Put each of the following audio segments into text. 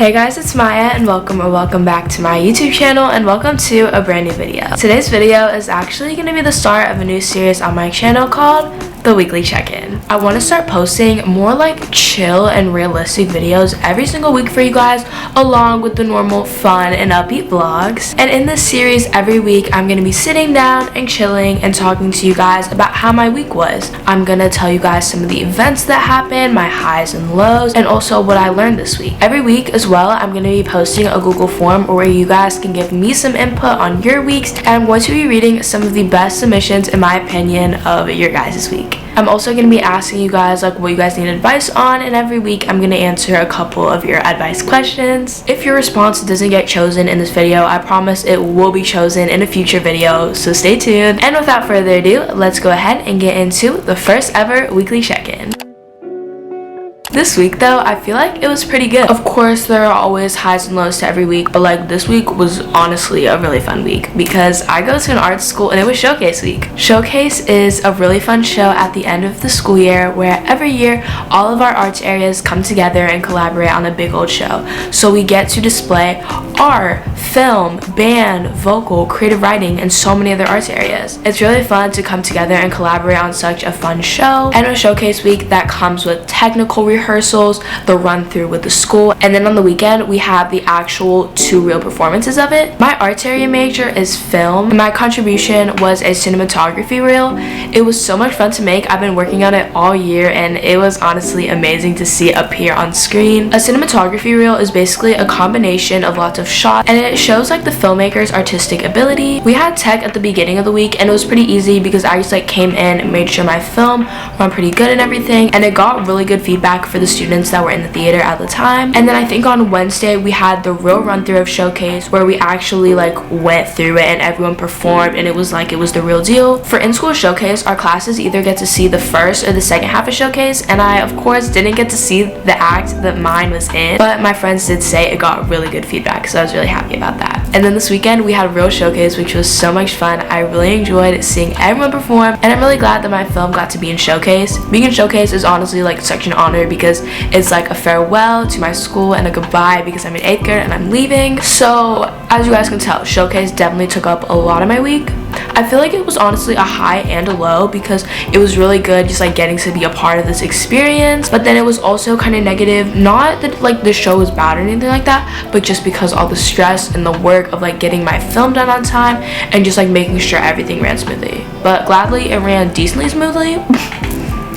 Hey guys, it's Maya and welcome back to my YouTube channel and welcome to a brand new video. Today's video is actually going to be the start of a new series on my channel called The Weekly Check-In. I want to start posting more like chill and realistic videos every single week for you guys, along with the normal fun and upbeat vlogs. And in this series, every week I'm going to be sitting down and chilling and talking to you guys about how my week was. I'm going to tell you guys some of the events that happened, my highs and lows, and also what I learned this week. Every week as well, I'm going to be posting a Google form where you guys can give me some input on your weeks, and I'm going to be reading some of the best submissions in my opinion of your guys' week. I'm also going to be asking you guys like what you guys need advice on, and every week I'm going to answer a couple of your advice questions. If your response doesn't get chosen in this video, I promise it will be chosen in a future video, so stay tuned. And without further ado, let's go ahead and get into the first ever weekly check-in. This week though, I feel like it was pretty good. Of course, there are always highs and lows to every week, but like this week was honestly a really fun week because I go to an art school and it was Showcase week. Showcase is a really fun show at the end of the school year where every year all of our arts areas come together and collaborate on a big old show. So we get to display art, film, band, vocal, creative writing, and so many other arts areas. It's really fun to come together and collaborate on such a fun show. And a Showcase week that comes with technical rehearsals, the run through with the school, and then on the weekend we have the actual 2 real performances of it. My arts area major is film and my contribution was a cinematography reel. It was so much fun to make. I've been working on it all year and it was honestly amazing to see it appear on screen. A cinematography reel is basically a combination of lots of shots and it shows like the filmmaker's artistic ability. We had tech at the beginning of the week and it was pretty easy because I just like came in and made sure my film ran pretty good and everything, and it got really good feedback for the students that were in the theater at the time. And then I think on Wednesday we had the real run through of Showcase where we actually like went through it and everyone performed and it was like it was the real deal. For in-school Showcase, our classes either get to see the first or the second half of Showcase, and I of course didn't get to see the act that mine was in, but my friends did say it got really good feedback, so I was really happy about that. And then this weekend we had real Showcase, which was so much fun. I really enjoyed seeing everyone perform and I'm really glad that my film got to be in Showcase. Being in Showcase is honestly like such an honor because it's like a farewell to my school and a goodbye because I'm in 8th grade and I'm leaving. So as you guys can tell, Showcase definitely took up a lot of my week. I feel like it was honestly a high and a low because it was really good just like getting to be a part of this experience, but then it was also kind of negative. Not that like the show was bad or anything like that, but just because all the stress and the work of like getting my film done on time and just like making sure everything ran smoothly. But gladly it ran decently smoothly.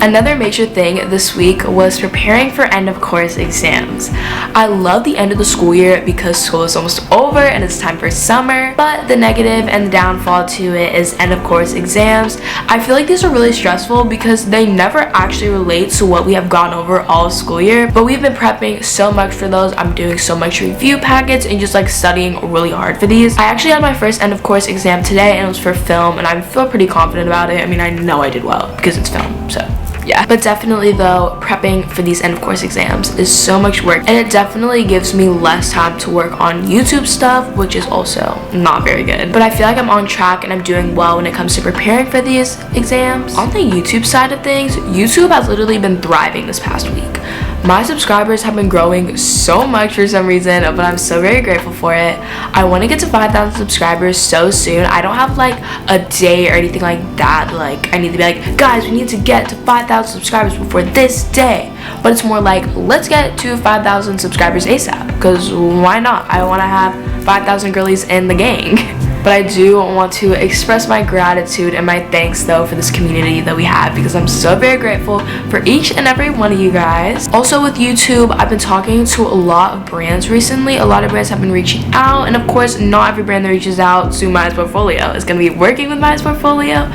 Another major thing this week was preparing for end of course exams. I love the end of the school year because school is almost over and it's time for summer, but the negative and the downfall to it is end of course exams. I feel like these are really stressful because they never actually relate to what we have gone over all school year, but we've been prepping so much for those. I'm doing so much review packets and just like studying really hard for these. I actually had my first end of course exam today and it was for film and I feel pretty confident about it. I mean, I know I did well because it's film, so yeah. But definitely though, prepping for these end of course exams is so much work and it definitely gives me less time to work on YouTube stuff, which is also not very good. But I feel like I'm on track and I'm doing well when it comes to preparing for these exams. On the YouTube side of things, YouTube has literally been thriving this past week. My subscribers have been growing so much for some reason, but I'm so very grateful for it. I want to get to 5,000 subscribers so soon. I don't have like a day or anything like that. Like I need to be like, guys, we need to get to 5,000 subscribers before this day. But it's more like, let's get to 5,000 subscribers ASAP, because why not? I want to have 5,000 girlies in the gang. But I do want to express my gratitude and my thanks though for this community that we have because I'm so very grateful for each and every one of you guys. Also with YouTube, I've been talking to a lot of brands recently. A lot of brands have been reaching out, and of course not every brand that reaches out to Maya's portfolio is going to be working with Maya's portfolio.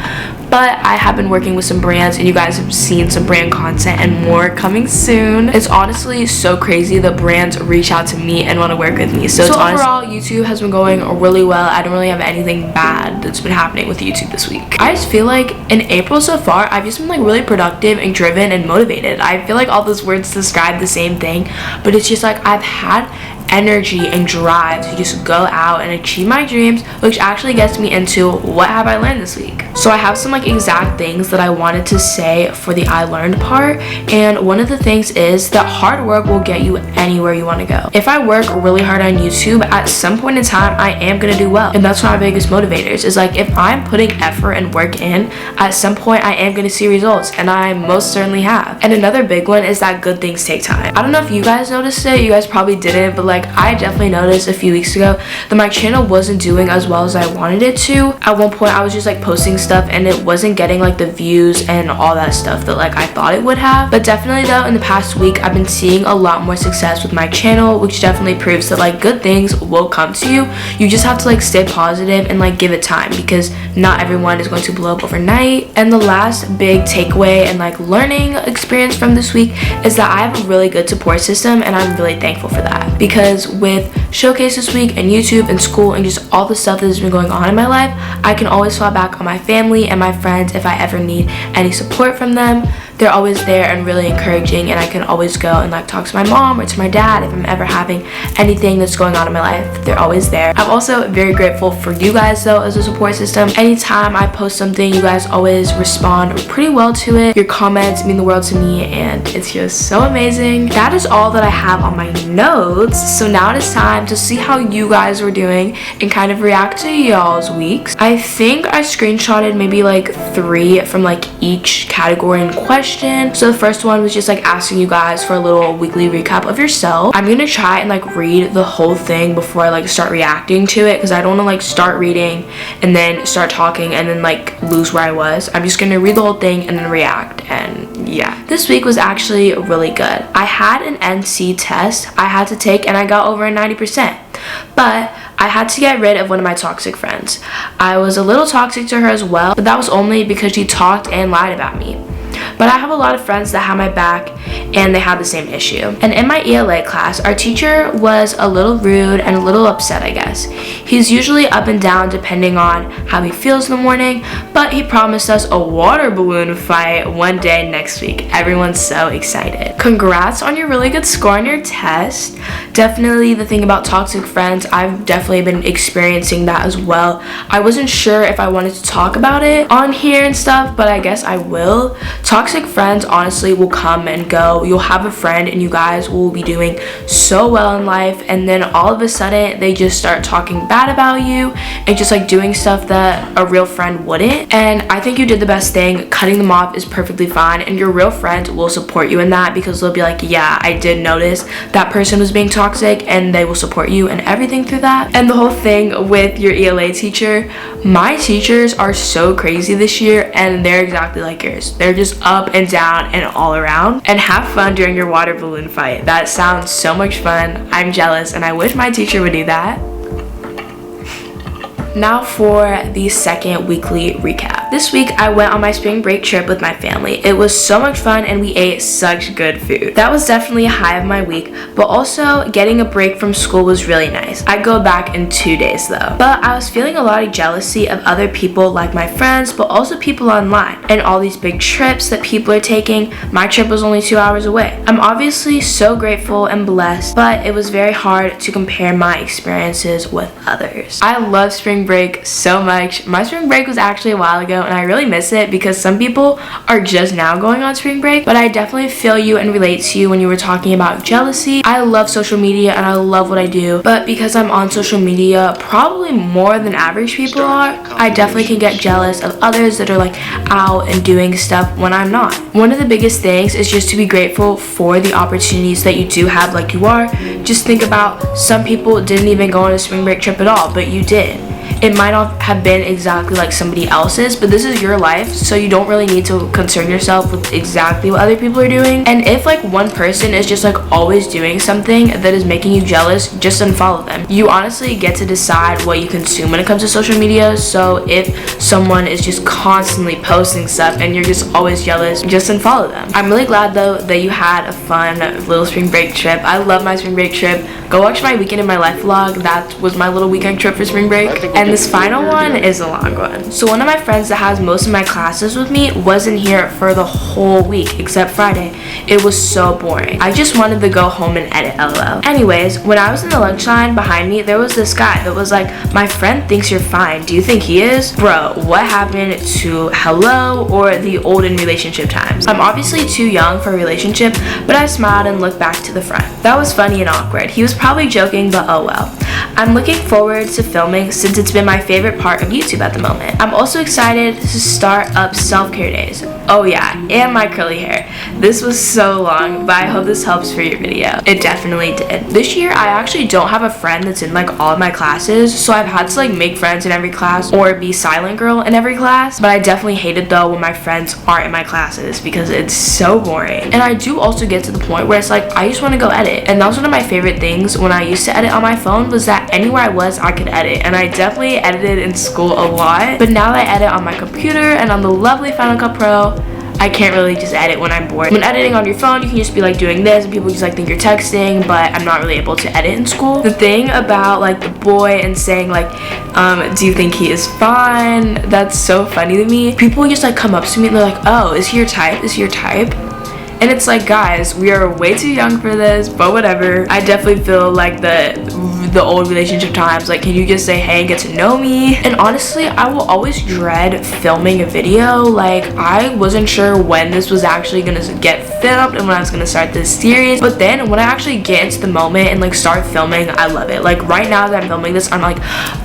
But I have been working with some brands and you guys have seen some brand content and more coming soon. It's honestly so crazy that brands reach out to me and want to work with me. So overall, YouTube has been going really well. I don't really have anything bad that's been happening with YouTube this week. I just feel like in April so far, I've just been like really productive and driven and motivated. I feel like all those words describe the same thing, but it's just like I've had energy and drive to just go out and achieve my dreams, which actually gets me into what have I learned this week. So I have some like exact things that I wanted to say for the I learned part, and one of the things is that hard work will get you anywhere you want to go. If I work really hard on YouTube, at some point in time I am gonna do well, and that's one of my biggest motivators, is like if I'm putting effort and work in, at some point I am gonna see results, and I most certainly have. And another big one is that good things take time. I don't know if you guys noticed it, you guys probably didn't, but like I definitely noticed a few weeks ago that my channel wasn't doing as well as I wanted it to. At one point I was just like posting stuff and it wasn't getting like the views and all that stuff that like I thought it would have. But definitely though, in the past week I've been seeing a lot more success with my channel, which definitely proves that like good things will come to you. You just have to like stay positive and like give it time, because not everyone is going to blow up overnight. And the last big takeaway and like learning experience from this week is that I have a really good support system, and I'm really thankful for that, because with Showcase this week and YouTube and school and just all the stuff that has been going on in my life, I can always fall back on my family and my friends if I ever need any support from them. They're always there and really encouraging, and I can always go and like talk to my mom or to my dad if I'm ever having anything that's going on in my life. They're always there. I'm also very grateful for you guys though as a support system. Anytime I post something, you guys always respond pretty well to it. Your comments mean the world to me, and it's just so amazing. That is all that I have on my notes. So now it is time to see how you guys were doing and kind of react to y'all's weeks. I think I screenshotted maybe like 3 from like each category in question. So the first one was just like asking you guys for a little weekly recap of yourself. I'm gonna try and like read the whole thing before I like start reacting to it, because I don't want to like start reading and then start talking and then like lose where I was. I'm just gonna read the whole thing and then react. And yeah, this week was actually really good. I had an NC test I had to take and I got over a 90%, but I had to get rid of one of my toxic friends. I was a little toxic to her as well, but that was only because she talked and lied about me. But I have a lot of friends that have my back and they have the same issue. And in my ELA class, our teacher was a little rude and a little upset, I guess. He's usually up and down depending on how he feels in the morning, but he promised us a water balloon fight one day next week. Everyone's so excited. Congrats on your really good score on your test. Definitely the thing about toxic friends, I've definitely been experiencing that as well. I wasn't sure if I wanted to talk about it on here and stuff, but I guess I will. Toxic friends honestly will come and go. You'll have a friend and you guys will be doing so well in life, and then all of a sudden they just start talking bad about you and just like doing stuff that a real friend wouldn't. And I think you did the best thing. Cutting them off is perfectly fine, and your real friend will support you in that, because they'll be like, yeah, I did notice that person was being toxic, and they will support you and everything through that. And the whole thing with your ELA teacher, my teachers are so crazy this year, and they're exactly like yours. They're just up and down and all around. And have fun during your water balloon fight. That sounds so much fun. I'm jealous and I wish my teacher would do that. Now for the second weekly recap. This week I went on my spring break trip with my family. It was so much fun and we ate such good food. That was definitely a high of my week, but also getting a break from school was really nice. I go back in 2 days though. But I was feeling a lot of jealousy of other people, like my friends, but also people online, and all these big trips that people are taking. My trip was only 2 hours away. I'm obviously so grateful and blessed, but it was very hard to compare my experiences with others. I love spring break so much. My spring break was actually a while ago and I really miss it, because some people are just now going on spring break, but I definitely feel you and relate to you when you were talking about jealousy. I love social media and I love what I do, but because I'm on social media probably more than average people are, I definitely can get jealous of others that are like out and doing stuff when I'm not. One of the biggest things is just to be grateful for the opportunities that you do have, like you are. Just think about, some people didn't even go on a spring break trip at all, but you did. It might not have been exactly like somebody else's, but this is your life, so you don't really need to concern yourself with exactly what other people are doing. And if like one person is just like always doing something that is making you jealous, just unfollow them. You honestly get to decide what you consume when it comes to social media, so if someone is just constantly posting stuff and you're just always jealous, just unfollow them. I'm really glad though that you had a fun little spring break trip. I love my spring break trip. Go watch my weekend in my life vlog. That was my little weekend trip for spring break. And this final one is a long one. So one of my friends that has most of my classes with me wasn't here for the whole week except Friday. It was so boring. I just wanted to go home and edit, LOL. Anyways, when I was in the lunch line behind me, there was this guy that was like, my friend thinks you're fine. Do you think he is? Bro, what happened to hello or the olden relationship times? I'm obviously too young for a relationship, but I smiled and looked back to the front. That was funny and awkward. He was probably joking, but oh well. I'm looking forward to filming since it's been my favorite part of YouTube at the moment. I'm also excited to start up self-care days. Oh yeah, and my curly hair. This was so long, but I hope this helps for your video. It definitely did. This year, I actually don't have a friend that's in like all of my classes, so I've had to like make friends in every class or be silent girl in every class, but I definitely hate it though when my friends aren't in my classes because it's so boring. And I do also get to the point where it's like, I just want to go edit. And that was one of my favorite things when I used to edit on my phone, was that anywhere I was, I could edit. And I definitely edited in school a lot, but now that I edit on my computer and on the lovely Final Cut Pro, I can't really just edit when I'm bored. When editing on your phone, you can just be like doing this and people just like think you're texting, but I'm not really able to edit in school. The thing about like the boy and saying like, do you think he is fine? That's so funny to me. People just like come up to me and they're like, oh, is he your type? Is he your type? And it's like, guys, we are way too young for this, but whatever. I definitely feel like the old relationship times, like, can you just say hey and get to know me? And honestly, I will always dread filming a video. Like, I wasn't sure when this was actually gonna get filmed and when I was gonna start this series, but then when I actually get into the moment and like start filming, I love it. Like right now that I'm filming this, I'm like,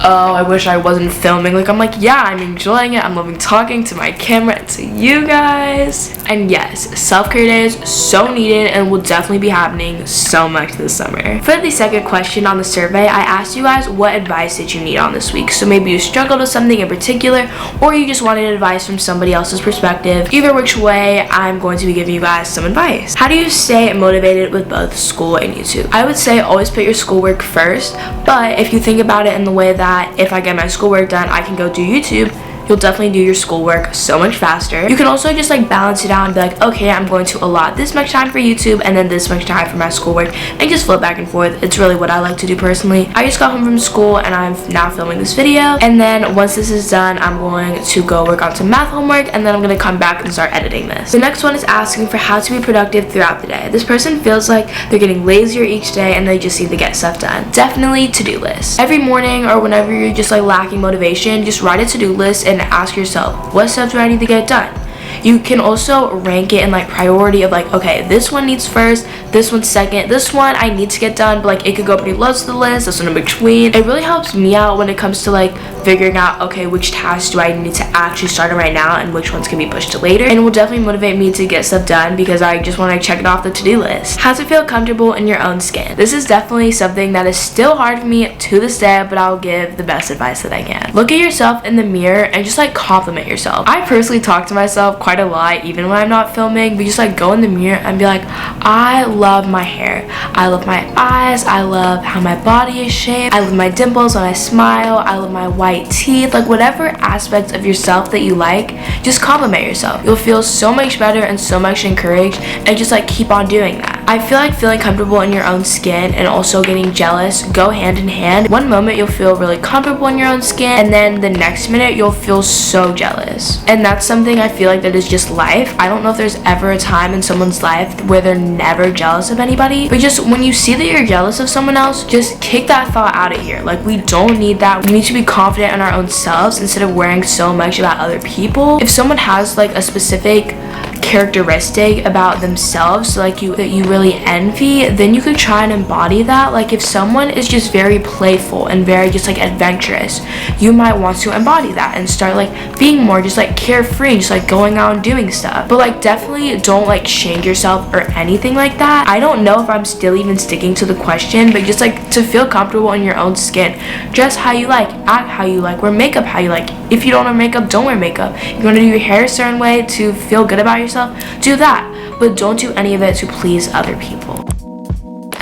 oh, I wish I wasn't filming. Like, I'm like, yeah, I'm enjoying it. I'm loving talking to my camera and to you guys. And yes, self-care days, so needed and will definitely be happening so much this summer. For the second question on the survey, I asked you guys what advice did you need on this week. So maybe you struggled with something in particular, or you just wanted advice from somebody else's perspective. Either which way, I'm going to be giving you guys some advice. How do you stay motivated with both school and YouTube? I would say always put your schoolwork first, but if you think about it in the way that if I get my schoolwork done, I can go do YouTube, you'll definitely do your schoolwork so much faster. You can also just like balance it out and be like, okay, I'm going to allot this much time for YouTube and then this much time for my schoolwork, and just flip back and forth. It's really what I like to do personally. I just got home from school and I'm now filming this video, and then once this is done, I'm going to go work on some math homework, and then I'm going to come back and start editing this. The next one is asking for how to be productive throughout the day. This person feels like they're getting lazier each day and they just need to get stuff done. Definitely to-do lists. Every morning or whenever you're just like lacking motivation, just write a to-do list and ask yourself, what steps do I need to get done? You can also rank it in like priority of like, okay, this one needs first, this one's second, this one I need to get done, but like it could go pretty low to the list, this one in between. It really helps me out when it comes to like figuring out, okay, which tasks do I need to actually start on right now and which ones can be pushed to later. And it will definitely motivate me to get stuff done because I just want to check it off the to-do list. How to feel comfortable in your own skin. This is definitely something that is still hard for me to this day, but I'll give the best advice that I can. Look at yourself in the mirror and just like compliment yourself. I personally talk to myself quite a lot even when I'm not filming, but just like go in the mirror and be like, I love my hair, I love my eyes, I love how my body is shaped, I love my dimples when I smile, I love my white teeth. Like whatever aspects of yourself that you like, just compliment yourself. You'll feel so much better and so much encouraged, and just like keep on doing that. I feel like feeling comfortable in your own skin and also getting jealous go hand in hand. One moment you'll feel really comfortable in your own skin, and then the next minute you'll feel so jealous. And that's something I feel like that is just life. I don't know if there's ever a time in someone's life where they're never jealous of anybody, but just when you see that you're jealous of someone else, just kick that thought out of here. Like, we don't need that. We need to be confident in our own selves instead of worrying so much about other people. If someone has like a specific characteristic about themselves like that you really envy, then you could try and embody that. Like if someone is just very playful and very just like adventurous, you might want to embody that and start like being more just like carefree, just like going out and doing stuff. But like definitely don't like shame yourself or anything like that. I don't know if I'm still even sticking to the question, but just like to feel comfortable in your own skin, dress how you like, act how you like, wear makeup how you like. If you don't wear makeup, don't wear makeup. You want to do your hair a certain way to feel good about yourself, do that, but don't do any of it to please other people.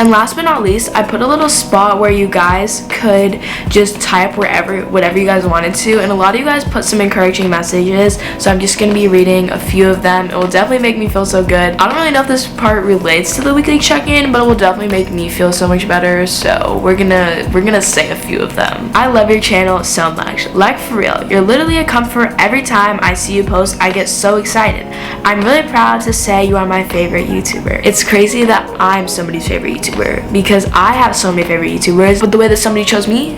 And last but not least, I put a little spot where you guys could just type whatever you guys wanted to, and a lot of you guys put some encouraging messages, so I'm just gonna be reading a few of them. It will definitely make me feel so good. I don't really know if this part relates to the weekly check-in, but it will definitely make me feel so much better, so we're gonna say a few of them. I love your channel so much. Like, for real, you're literally a comfort. Every time I see you post, I get so excited. I'm really proud to say you are my favorite YouTuber. It's crazy that I'm somebody's favorite YouTuber because I have so many favorite YouTubers, but the way that somebody chose me,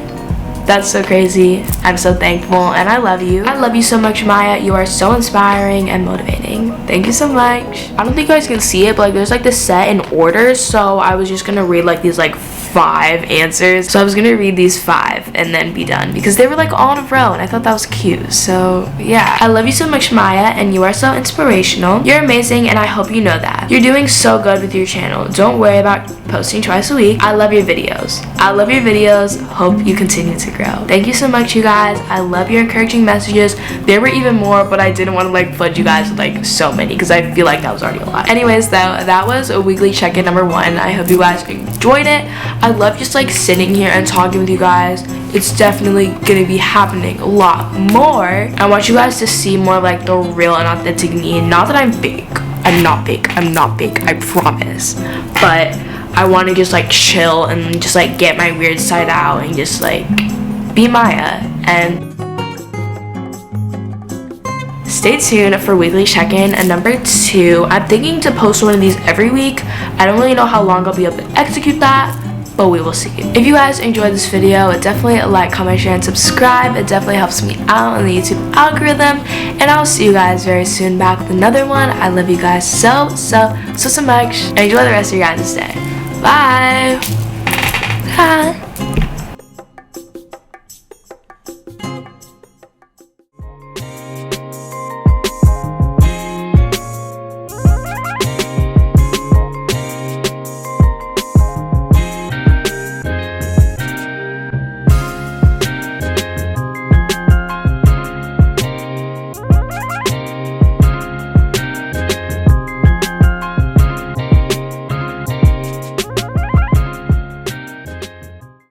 that's so crazy. I'm so thankful and I love you. I love you so much, Maya. You are so inspiring and motivating. Thank you so much. I don't think you guys can see it, but like there's like this set in order, so I was just gonna read like these like 5 answers. So I was gonna read these 5 and then be done because they were like all in a row and I thought that was cute. So yeah, I love you so much, Maya, and you are so inspirational. You're amazing and I hope you know that. You're doing so good with your channel. Don't worry about posting twice a week. I love your videos. I love your videos. Hope you continue to grow. Thank you so much, you guys. I love your encouraging messages. There were even more, but I didn't want to like flood you guys with like so many because I feel like that was already a lot. Anyways, though, that was a weekly check-in number 1. I hope you guys enjoyed it. I love just like sitting here and talking with you guys. It's definitely gonna be happening a lot more. I want you guys to see more of like the real and authentic me. Not that I'm fake. I'm not fake. I'm not fake. I promise. But I want to just like chill and just like get my weird side out and just like be Maya. And stay tuned for weekly check-in. And number 2, I'm thinking to post one of these every week. I don't really know how long I'll be able to execute that, but we will see. If you guys enjoyed this video, definitely like, comment, share, and subscribe. It definitely helps me out on the YouTube algorithm. And I'll see you guys very soon back with another one. I love you guys so much. And enjoy the rest of your guys' day. Bye. Bye.